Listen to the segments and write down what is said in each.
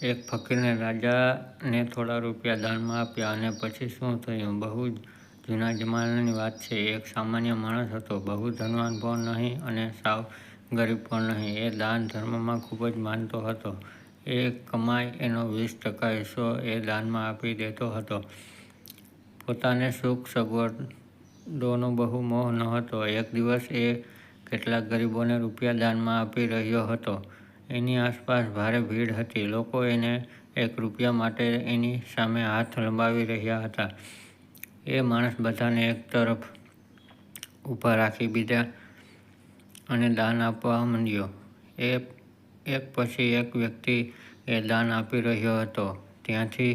એક ફકીરને રાજાને થોડા રૂપિયા દાનમાં આપ્યા અને પછી શું થયું? બહુ જૂના જમાનાની વાત છે. એક સામાન્ય માણસ હતો, બહુ ધનવાન પણ નહીં અને સાવ ગરીબ પણ નહીં. એ દાન ધર્મમાં ખૂબ જ માનતો હતો. એ કમાય એનો 20% હિસ્સો એ દાનમાં આપી દેતો હતો. પોતાને સુખ સગવડોનો બહુ મોહ નહોતો. એક દિવસ એ કેટલાક ગરીબોને રૂપિયા દાનમાં આપી રહ્યો હતો. એની આસપાસ ભારે ભીડ હતી. લોકો એને 1 રૂપિયા માટે એની સામે હાથ લંબાવી રહ્યા હતા. એ માણસ બધાને એક તરફ ઊભા રાખી દીધા અને દાન આપવા માંડ્યો. એક પછી એક વ્યક્તિ એ દાન આપી રહ્યો હતો. ત્યાંથી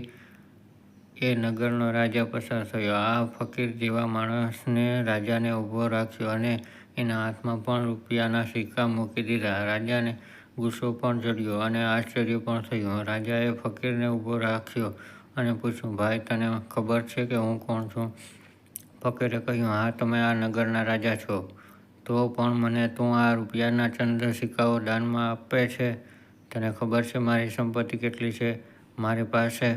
એ નગરનો રાજા પસાર થયો. આ ફકીર જેવા માણસને રાજાને ઊભો રાખ્યો અને એના હાથમાં પણ રૂપિયાના સિક્કા મૂકી દીધા. રાજાને ગુસ્સો પણ ચડ્યો અને આશ્ચર્ય પણ થયું. રાજાએ ફકીરને ઊભો રાખ્યો અને પૂછ્યું, ભાઈ, તને ખબર છે કે હું કોણ છું? ફકીરે કહ્યું, હા, તમે આ નગરના રાજા છો. તો પણ મને તું આ રૂપિયાના ચંદ સિક્કાઓ દાનમાં આપે છે? તને ખબર છે મારી સંપત્તિ કેટલી છે? મારી પાસે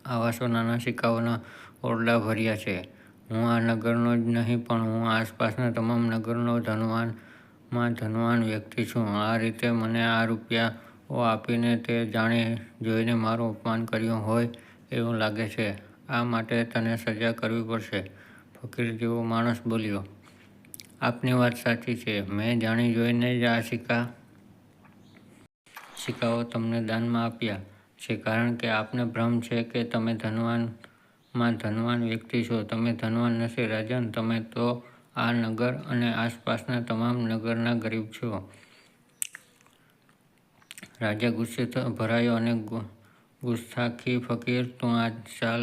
આવા સોનાના સિક્કાઓના ઓરડા ભર્યા છે. હું આ નગરનો જ નહીં પણ હું આસપાસના તમામ નગરનો ધનવાનમાં ધનવાન વ્યક્તિ છું. આ રીતે મને આ રૂપિયાઓ આપીને તે જાણી જોઈને મારું અપમાન કર્યું હોય એવું લાગે છે. આ માટે તને સજા કરવી પડશે. ફકીર જેવો માણસ બોલ્યો, આપની વાત સાચી છે. મેં જાણી જોઈને જ આ સિક્કાઓ તમને દાનમાં આપ્યા છે, કારણ કે આપને ભ્રમ છે કે તમે ધનવાનમાં ધનવાન વ્યક્તિ છો. તમે ધનવાન નથી રાજન, તમે તો આ નગર અને આસપાસના તમામ નગરના ગરીબ છો. રાજા ગુસ્સે ભરાયો અને ગુસ્સાથી, ફકીર, તું આજ ચાલ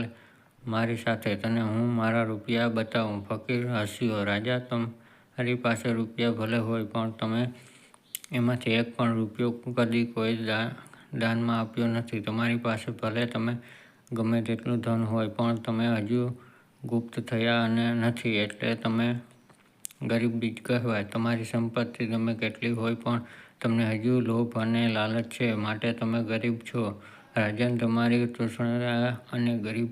મારી સાથે, તને હું મારા રૂપિયા બતાવું. ફકીર હસ્યો. રાજા, તમારી પાસે રૂપિયા ભલે હોય પણ તમે એમાંથી 1 પણ રૂપિયો કદી કોઈ દાનમાં આપ્યો નથી. તમારી પાસે ભલે તમે ગમે તેટલું ધન હોય પણ તમે હજુ ગુપ્ત થયા નથી, એટલે તમે ગરીબ જ કહેવાય. તમારી સંપત્તિ ગમે કેટલી હોય પણ તમને હજુ લોભ અને લાલચ છે, માટે તમે ગરીબ છો. રાજન, તમારી તૃષ્ણા અને ગરીબ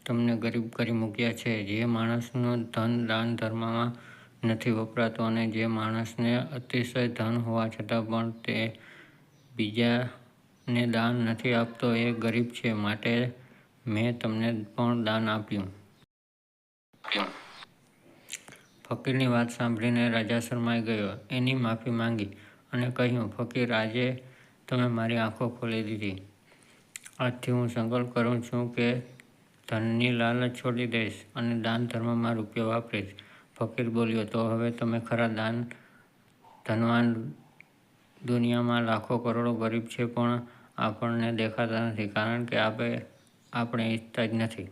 તમને ગરીબ કરી મૂક્યા છે. જે માણસનું ધન દાન ધર્મમાં નથી વપરાતું અને જે માણસને અતિશય ધન હોવા છતાં પણ તે બીજાને દાન નથી આપતો એ ગરીબ છે, માટે મેં તમને પણ દાન આપ્યું. ફકીરની વાત સાંભળીને રાજા શરમાઈ ગયો. એની માફી માંગી અને કહ્યું, ફકીર, આજે તમે મારી આંખો ખોલી દીધી. આજથી હું સંકલ્પ કરું છું કે ધનની લાલચ છોડી દઈશ અને દાન ધર્મમાં રૂપિયા વાપરીશ. ફકીર બોલ્યો, તો હવે તમે ખરા ધનવાન. દુનિયામાં લાખો કરોડો ગરીબ છે પણ આપણને દેખાતા નથી, કારણ કે આપણે ઈચ્છતા જ નથી.